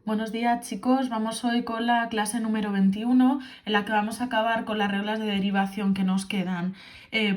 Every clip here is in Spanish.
Buenos días chicos, vamos hoy con la clase número 21 en la que vamos a acabar con las reglas de derivación que nos quedan.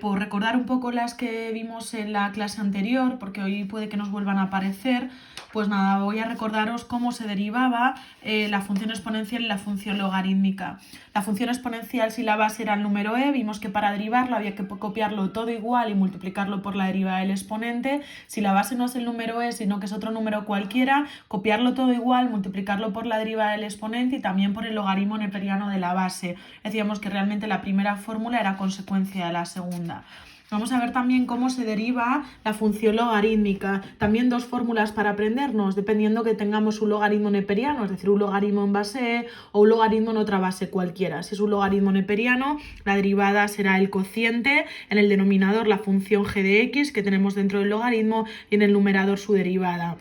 Por recordar un poco las que vimos en la clase anterior, porque hoy puede que nos vuelvan a aparecer, pues nada, voy a recordaros cómo se derivaba la función exponencial y la función logarítmica. La función exponencial, si la base era el número e, vimos que para derivarla había que copiarlo todo igual y multiplicarlo por la derivada del exponente. Si la base no es el número e, sino que es otro número cualquiera, copiarlo todo igual, multiplicarlo por la derivada del exponente y también por el logaritmo neperiano de la base. Decíamos que realmente la primera fórmula era consecuencia de la segunda. Vamos a ver también cómo se deriva la función logarítmica. También dos fórmulas para aprendernos, dependiendo que tengamos un logaritmo neperiano, es decir, un logaritmo en base e o un logaritmo en otra base cualquiera. Si es un logaritmo neperiano, la derivada será el cociente, en el denominador la función g de x que tenemos dentro del logaritmo y en el numerador su derivada.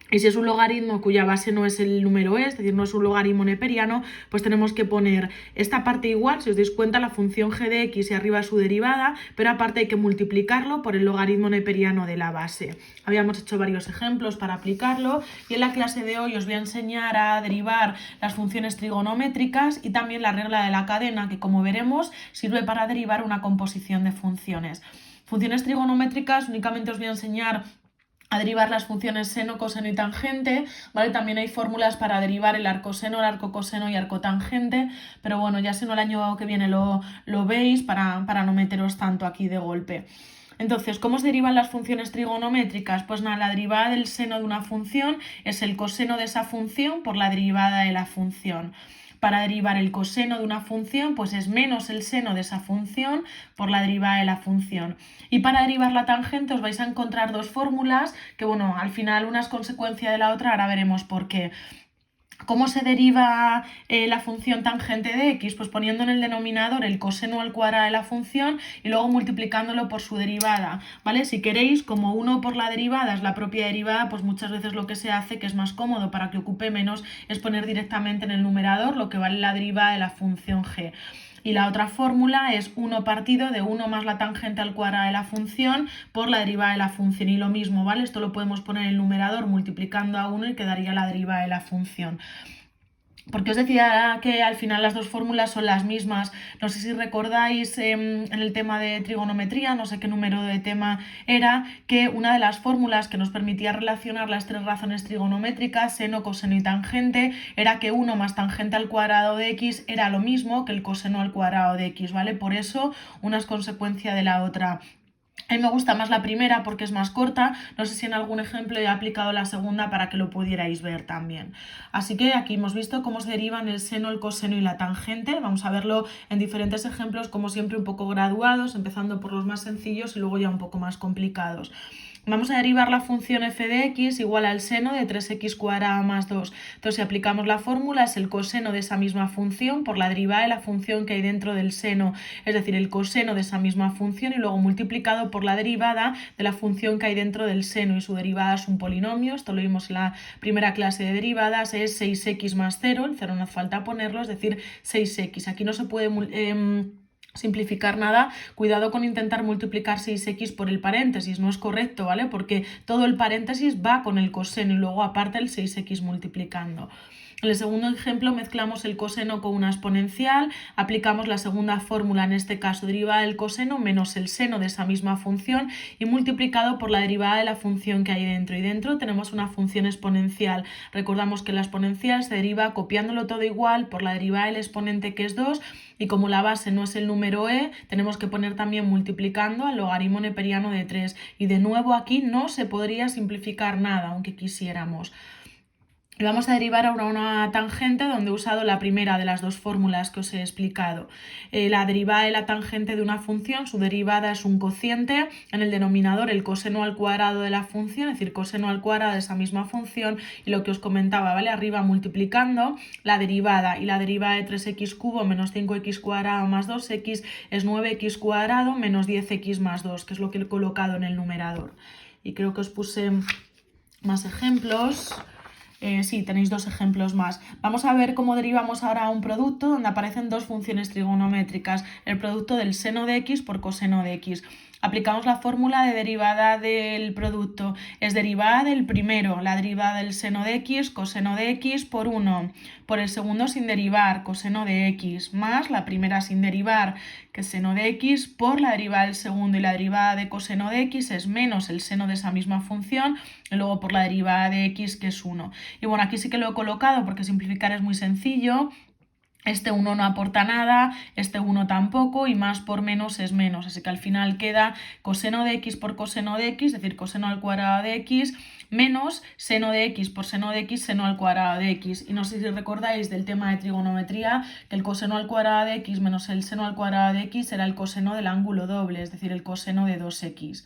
Y si es un logaritmo cuya base no es el número e, es decir, no es un logaritmo neperiano, pues tenemos que poner esta parte igual, si os dais cuenta, la función g de x y arriba su derivada, pero aparte hay que multiplicarlo por el logaritmo neperiano de la base. Habíamos hecho varios ejemplos para aplicarlo y en la clase de hoy os voy a enseñar a derivar las funciones trigonométricas y también la regla de la cadena, que como veremos sirve para derivar una composición de funciones. Funciones trigonométricas únicamente os voy a enseñar a derivar las funciones seno, coseno y tangente, ¿vale? También hay fórmulas para derivar el arcoseno, el arcocoseno y arcotangente, pero bueno, ya si no el año que viene lo veis para no meteros tanto aquí de golpe. Entonces, ¿cómo se derivan las funciones trigonométricas? Pues nada, la derivada del seno de una función es el coseno de esa función por la derivada de la función. Para derivar el coseno de una función, pues es menos el seno de esa función por la derivada de la función. Y para derivar la tangente os vais a encontrar dos fórmulas que, bueno, al final una es consecuencia de la otra, ahora veremos por qué. ¿Cómo se deriva la función tangente de x? Pues poniendo en el denominador el coseno al cuadrado de la función y luego multiplicándolo por su derivada, ¿vale? Si queréis, como 1 por la derivada es la propia derivada, pues muchas veces lo que se hace, que es más cómodo para que ocupe menos, es poner directamente en el numerador lo que vale la derivada de la función g. Y la otra fórmula es 1 partido de 1 más la tangente al cuadrado de la función por la derivada de la función. Y lo mismo, ¿vale? Esto lo podemos poner en el numerador multiplicando a 1 y quedaría la derivada de la función. Porque os decía que al final las dos fórmulas son las mismas. No sé si recordáis en el tema de trigonometría, no sé qué número de tema era, que una de las fórmulas que nos permitía relacionar las tres razones trigonométricas, seno, coseno y tangente, era que 1 más tangente al cuadrado de x era lo mismo que el coseno al cuadrado de x, ¿vale? Por eso una es consecuencia de la otra. A mí me gusta más la primera porque es más corta, no sé si en algún ejemplo he aplicado la segunda para que lo pudierais ver también. Así que aquí hemos visto cómo se derivan el seno, el coseno y la tangente. Vamos a verlo en diferentes ejemplos, como siempre un poco graduados, empezando por los más sencillos y luego ya un poco más complicados. Vamos a derivar la función f de x igual al seno de 3x cuadrado más 2. Entonces, si aplicamos la fórmula, es el coseno de esa misma función por la derivada de la función que hay dentro del seno, es decir, el coseno de esa misma función y luego multiplicado por la derivada de la función que hay dentro del seno y su derivada es un polinomio. Esto lo vimos en la primera clase de derivadas, es 6x más 0, el 0 no hace falta ponerlo, es decir, 6x. Aquí no se puede simplificar nada, cuidado con intentar multiplicar 6x por el paréntesis, no es correcto, ¿vale? Porque todo el paréntesis va con el coseno y luego aparte el 6x multiplicando. En el segundo ejemplo mezclamos el coseno con una exponencial, aplicamos la segunda fórmula, en este caso derivada del coseno menos el seno de esa misma función y multiplicado por la derivada de la función que hay dentro. Y dentro tenemos una función exponencial. Recordamos que la exponencial se deriva copiándolo todo igual por la derivada del exponente, que es 2, y como la base no es el número e, tenemos que poner también multiplicando al logaritmo neperiano de 3. Y de nuevo aquí no se podría simplificar nada, aunque quisiéramos. Y vamos a derivar ahora una tangente donde he usado la primera de las dos fórmulas que os he explicado. La derivada de la tangente de una función, su derivada es un cociente, en el denominador el coseno al cuadrado de la función, es decir, coseno al cuadrado de esa misma función, y lo que os comentaba, ¿vale? Arriba multiplicando la derivada, y la derivada de 3x cubo menos 5x cuadrado más 2x es 9x cuadrado menos 10x más 2, que es lo que he colocado en el numerador. Y creo que os puse más ejemplos. Sí, tenéis dos ejemplos más. Vamos a ver cómo derivamos ahora un producto donde aparecen dos funciones trigonométricas. El producto del seno de x por coseno de x. aplicamos la fórmula de derivada del producto. Es derivada del primero, la derivada del seno de x, coseno de x por 1, por el segundo sin derivar, coseno de x, más la primera sin derivar, que es seno de x, por la derivada del segundo, y la derivada de coseno de x es menos el seno de esa misma función, y luego por la derivada de x, que es 1. Y bueno, aquí sí que lo he colocado porque simplificar es muy sencillo. Este 1 no aporta nada, este 1 tampoco, y más por menos es menos. Así que al final queda coseno de x por coseno de x, es decir, coseno al cuadrado de x, menos seno de x por seno de x, seno al cuadrado de x. Y no sé si recordáis del tema de trigonometría que el coseno al cuadrado de x menos el seno al cuadrado de x será el coseno del ángulo doble, es decir, el coseno de 2x.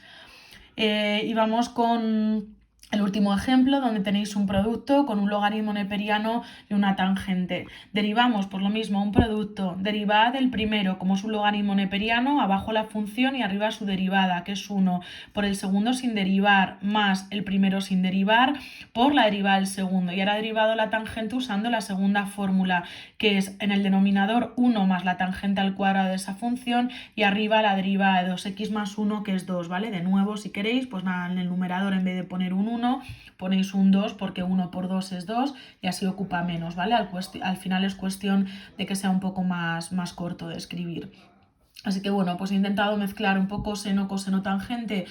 Y vamos con el último ejemplo, donde tenéis un producto con un logaritmo neperiano y una tangente. Derivamos por lo mismo un producto, derivada del primero, como es un logaritmo neperiano, abajo la función y arriba su derivada, que es 1, por el segundo sin derivar, más el primero sin derivar, por la derivada del segundo. Y ahora he derivado la tangente usando la segunda fórmula, que es en el denominador 1 más la tangente al cuadrado de esa función, y arriba la derivada de 2x más 1, que es 2, ¿vale? De nuevo, si queréis, pues nada, en el numerador en vez de poner un 1, ponéis un 2 porque 1 por 2 es 2 y así ocupa menos, ¿vale? Al final es cuestión de que sea un poco más corto de escribir. Así que bueno, pues he intentado mezclar un poco seno, coseno, tangente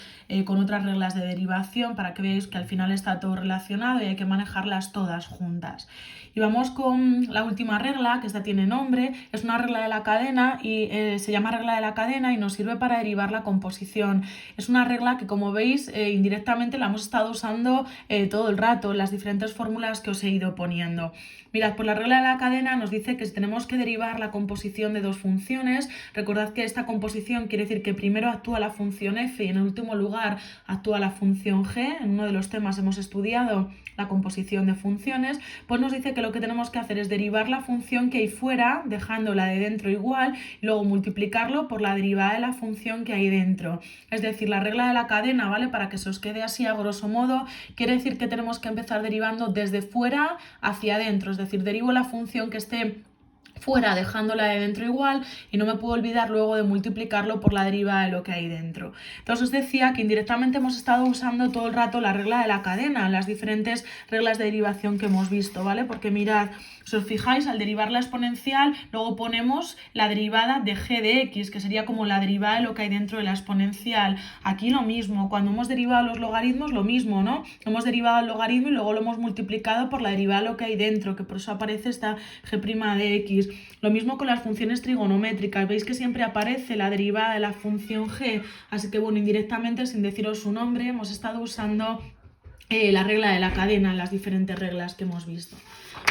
con otras reglas de derivación para que veáis que al final está todo relacionado y hay que manejarlas todas juntas. Y vamos con la última regla, que esta tiene nombre, es una regla de la cadena y se llama regla de la cadena y nos sirve para derivar la composición. Es una regla que, como veis, indirectamente la hemos estado usando todo el rato en las diferentes fórmulas que os he ido poniendo. Mirad, pues la regla de la cadena nos dice que si tenemos que derivar la composición de dos funciones, recordad que esta composición quiere decir que primero actúa la función f y en último lugar actúa la función g. En uno de los temas hemos estudiado la composición de funciones, pues nos dice que lo que tenemos que hacer es derivar la función que hay fuera, dejando la de dentro igual, y luego multiplicarlo por la derivada de la función que hay dentro. Es decir, la regla de la cadena, ¿vale? Para que se os quede así a grosso modo, quiere decir que tenemos que empezar derivando desde fuera hacia adentro, es decir, derivo la función que esté fuera dejándola de dentro igual y no me puedo olvidar luego de multiplicarlo por la derivada de lo que hay dentro. Entonces os decía que indirectamente hemos estado usando todo el rato la regla de la cadena, las diferentes reglas de derivación que hemos visto, ¿vale? Porque mirad, si os fijáis, al derivar la exponencial luego ponemos la derivada de g de x, que sería como la derivada de lo que hay dentro de la exponencial. Aquí lo mismo, cuando hemos derivado los logaritmos lo mismo, ¿no? Hemos derivado el logaritmo y luego lo hemos multiplicado por la derivada de lo que hay dentro, que por eso aparece esta g' de x. Lo mismo con las funciones trigonométricas, veis que siempre aparece la derivada de la función g, así que bueno, indirectamente, sin deciros su nombre, hemos estado usando la regla de la cadena, las diferentes reglas que hemos visto.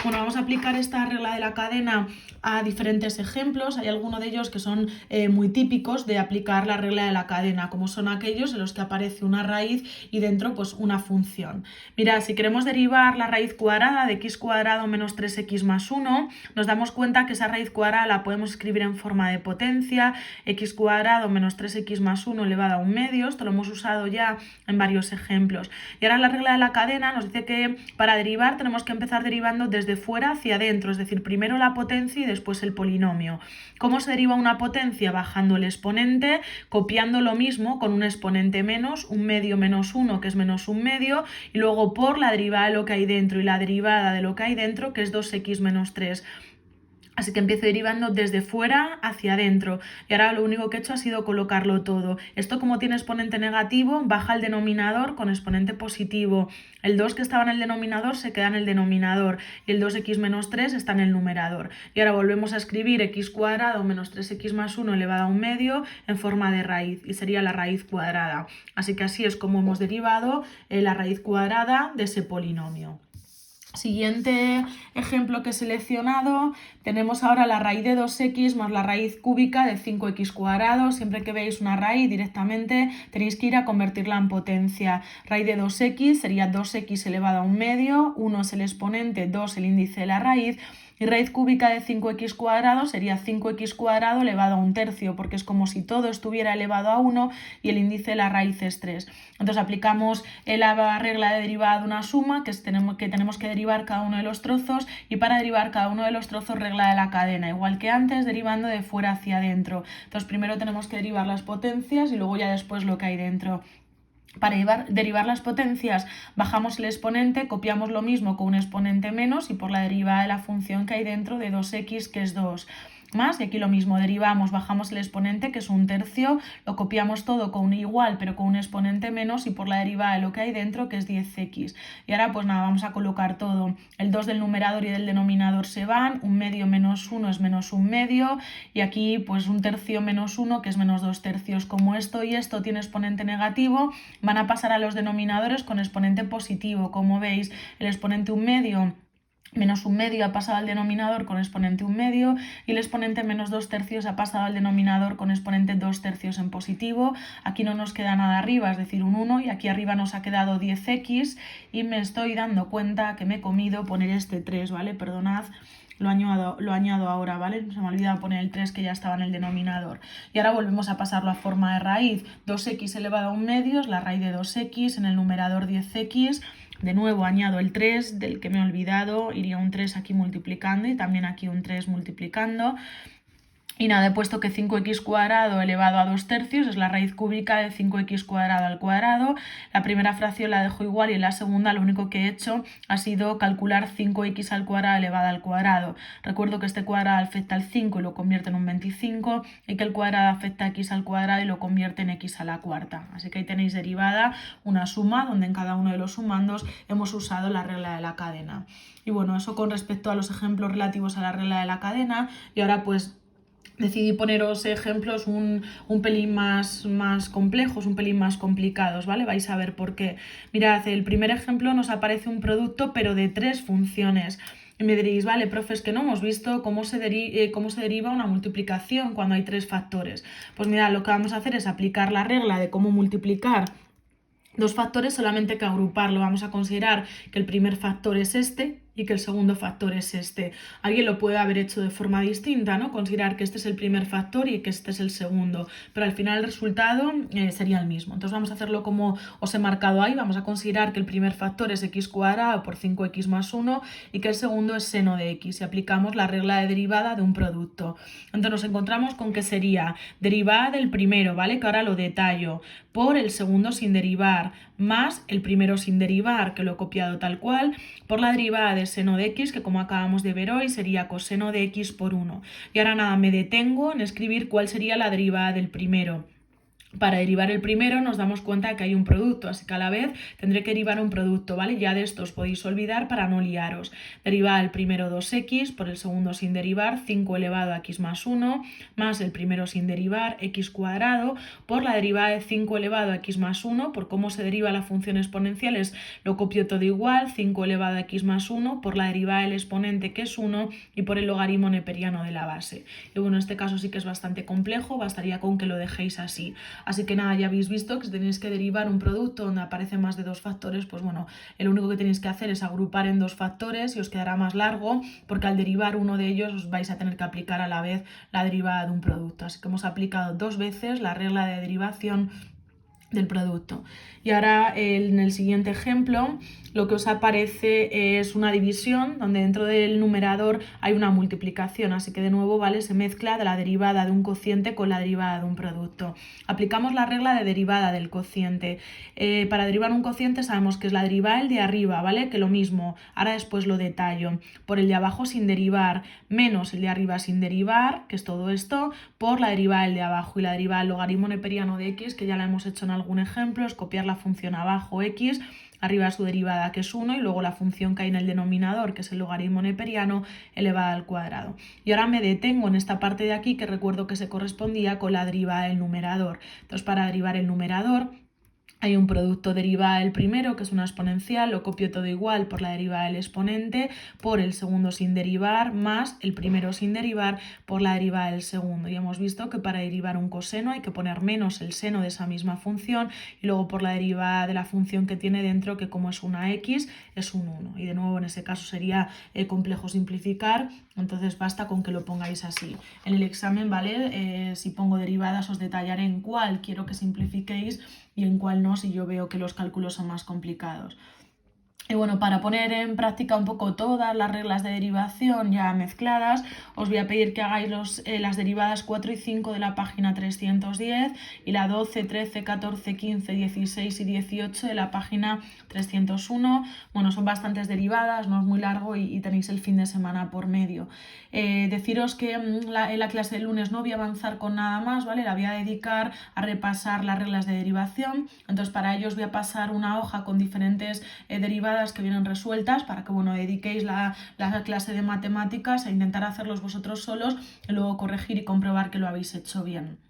Bueno, vamos a aplicar esta regla de la cadena a diferentes ejemplos. Hay algunos de ellos que son muy típicos de aplicar la regla de la cadena, como son aquellos en los que aparece una raíz y dentro pues una función. Mirad, si queremos derivar la raíz cuadrada de x cuadrado menos 3x más 1, nos damos cuenta que esa raíz cuadrada la podemos escribir en forma de potencia, x cuadrado menos 3x más 1 elevado a un medio. Esto lo hemos usado ya en varios ejemplos. Y ahora la regla de la cadena nos dice que para derivar tenemos que empezar derivando desde fuera hacia adentro, es decir, primero la potencia y después el polinomio. ¿Cómo se deriva una potencia? Bajando el exponente, copiando lo mismo con un exponente menos, un medio menos 1, que es menos un medio, y luego por la derivada de lo que hay dentro y la derivada de lo que hay dentro, que es 2x menos 3. Así que empiezo derivando desde fuera hacia adentro. Y ahora lo único que he hecho ha sido colocarlo todo. Esto, como tiene exponente negativo, baja el denominador con exponente positivo. El 2 que estaba en el denominador se queda en el denominador. Y el 2x menos 3 está en el numerador. Y ahora volvemos a escribir x cuadrado menos 3x más 1 elevado a un medio en forma de raíz. Y sería la raíz cuadrada. Así que así es como hemos derivado la raíz cuadrada de ese polinomio. Siguiente ejemplo que he seleccionado, tenemos ahora la raíz de 2x más la raíz cúbica de 5x cuadrado. Siempre que veáis una raíz directamente tenéis que ir a convertirla en potencia. Raíz de 2x sería 2x elevado a un medio, 1 es el exponente, 2 el índice de la raíz. Y raíz cúbica de 5x cuadrado sería 5x cuadrado elevado a un tercio, porque es como si todo estuviera elevado a 1 y el índice de la raíz es 3. Entonces aplicamos la regla de derivada de una suma, que tenemos que derivar cada uno de los trozos y para derivar cada uno de los trozos regla de la cadena, igual que antes, derivando de fuera hacia adentro. Entonces primero tenemos que derivar las potencias y luego ya después lo que hay dentro. Para derivar las potencias bajamos el exponente, copiamos lo mismo con un exponente menos y por la derivada de la función que hay dentro de 2x, que es 2 más, y aquí lo mismo, derivamos, bajamos el exponente, que es 1/3, lo copiamos todo con un igual pero con un exponente menos y por la derivada de lo que hay dentro, que es 10x. Y ahora pues nada, vamos a colocar todo, el 2 del numerador y del denominador se van, 1/2 menos 1 es menos 1/2 y aquí pues 1/3 menos 1, que es menos 2/3. Como esto y esto tiene exponente negativo, van a pasar a los denominadores con exponente positivo. Como veis, el exponente 1/2 menos 1/2 ha pasado al denominador con exponente 1/2 y el exponente menos 2/3 ha pasado al denominador con exponente 2/3 en positivo. Aquí no nos queda nada arriba, es decir, un 1, y aquí arriba nos ha quedado 10x y me estoy dando cuenta que me he comido poner este 3, ¿vale? Perdonad. Lo añado ahora, ¿vale? Se me ha olvidado poner el 3 que ya estaba en el denominador. Y ahora volvemos a pasarlo a forma de raíz. 2x elevado a 1/2 es la raíz de 2x, en el numerador 10x. De nuevo añado el 3 del que me he olvidado, iría un 3 aquí multiplicando y también aquí un 3 multiplicando. Y nada, he puesto que 5x cuadrado elevado a 2/3 es la raíz cúbica de 5x cuadrado al cuadrado. La primera fracción la dejo igual y en la segunda lo único que he hecho ha sido calcular 5x al cuadrado elevado al cuadrado. Recuerdo que este cuadrado afecta al 5 y lo convierte en un 25 y que el cuadrado afecta a x al cuadrado y lo convierte en x a la cuarta. Así que ahí tenéis derivada una suma donde en cada uno de los sumandos hemos usado la regla de la cadena. Y bueno, eso con respecto a los ejemplos relativos a la regla de la cadena. Y ahora pues decidí poneros ejemplos un pelín más complejos, un pelín más complicados, ¿vale? Vais a ver por qué. Mirad, el primer ejemplo nos aparece un producto pero de 3 funciones. Y me diréis, vale, profe, es que no hemos visto cómo se deriva una multiplicación cuando hay 3 factores. Pues mirad, lo que vamos a hacer es aplicar la regla de cómo multiplicar 2 factores, solamente que agruparlo. Vamos a considerar que el primer factor es este y que el segundo factor es este. Alguien lo puede haber hecho de forma distinta, ¿no? Considerar que este es el primer factor y que este es el segundo, pero al final el resultado sería el mismo. Entonces vamos a hacerlo como os he marcado ahí. Vamos a considerar que el primer factor es x cuadrado por 5x más 1 y que el segundo es seno de x y aplicamos la regla de derivada de un producto. Entonces nos encontramos con que sería derivada del primero, ¿vale? Que ahora lo detallo, por el segundo sin derivar, más el primero sin derivar, que lo he copiado tal cual, por la derivada de seno de x, que como acabamos de ver hoy sería coseno de x por 1. Y ahora nada, me detengo en escribir cuál sería la derivada del primero. Para derivar el primero nos damos cuenta que hay un producto, así que a la vez tendré que derivar un producto, ¿vale? Ya de esto os podéis olvidar para no liaros. Derivar el primero 2x, por el segundo sin derivar 5 elevado a x más 1, más el primero sin derivar x cuadrado, por la derivada de 5 elevado a x más 1, por cómo se deriva la función exponenciales lo copio todo igual, 5 elevado a x más 1, por la derivada del exponente que es 1 y por el logaritmo neperiano de la base. Y bueno, en este caso sí que es bastante complejo, bastaría con que lo dejéis así. Así que nada, ya habéis visto que si tenéis que derivar un producto donde aparecen más de 2 factores, pues bueno, lo único que tenéis que hacer es agrupar en 2 factores y os quedará más largo porque al derivar uno de ellos os vais a tener que aplicar a la vez la derivada de un producto. Así que hemos aplicado 2 veces la regla de derivación del producto. Y ahora en el siguiente ejemplo lo que os aparece es una división donde dentro del numerador hay una multiplicación, así que de nuevo, ¿vale? Se mezcla de la derivada de un cociente con la derivada de un producto. Aplicamos la regla de derivada del cociente. Para derivar un cociente sabemos que es la derivada del de arriba, ¿vale? Que lo mismo, ahora después lo detallo, por el de abajo sin derivar, menos el de arriba sin derivar, que es todo esto, por la derivada del de abajo, y la derivada del logaritmo neperiano de x, que ya la hemos hecho en algún ejemplo, es copiar la función abajo x, arriba su derivada que es 1 y luego la función que hay en el denominador, que es el logaritmo neperiano elevada al cuadrado. Y ahora me detengo en esta parte de aquí que recuerdo que se correspondía con la derivada del numerador. Entonces para derivar el numerador hay un producto derivada del primero, que es una exponencial, lo copio todo igual por la derivada del exponente, por el segundo sin derivar, más el primero sin derivar por la derivada del segundo. Y hemos visto que para derivar un coseno hay que poner menos el seno de esa misma función y luego por la derivada de la función que tiene dentro, que como es una x, es un 1. Y de nuevo en ese caso sería complejo simplificar, entonces basta con que lo pongáis así. En el examen, ¿vale? Si pongo derivadas os detallaré en cuál quiero que simplifiquéis y en cuál no, si yo veo que los cálculos son más complicados. Y bueno, para poner en práctica un poco todas las reglas de derivación ya mezcladas, os voy a pedir que hagáis las derivadas 4 y 5 de la página 310 y la 12, 13, 14, 15, 16 y 18 de la página 301. Bueno, son bastantes derivadas, no es muy largo y tenéis el fin de semana por medio. Deciros que en la clase del lunes no voy a avanzar con nada más, ¿vale? La voy a dedicar a repasar las reglas de derivación. Entonces, para ello os voy a pasar una hoja con diferentes derivadas que vienen resueltas para que dediquéis la clase de matemáticas a intentar hacerlos vosotros solos y luego corregir y comprobar que lo habéis hecho bien.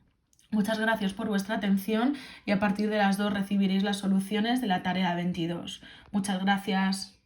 Muchas gracias por vuestra atención y a partir de las 2 recibiréis las soluciones de la tarea 22. Muchas gracias.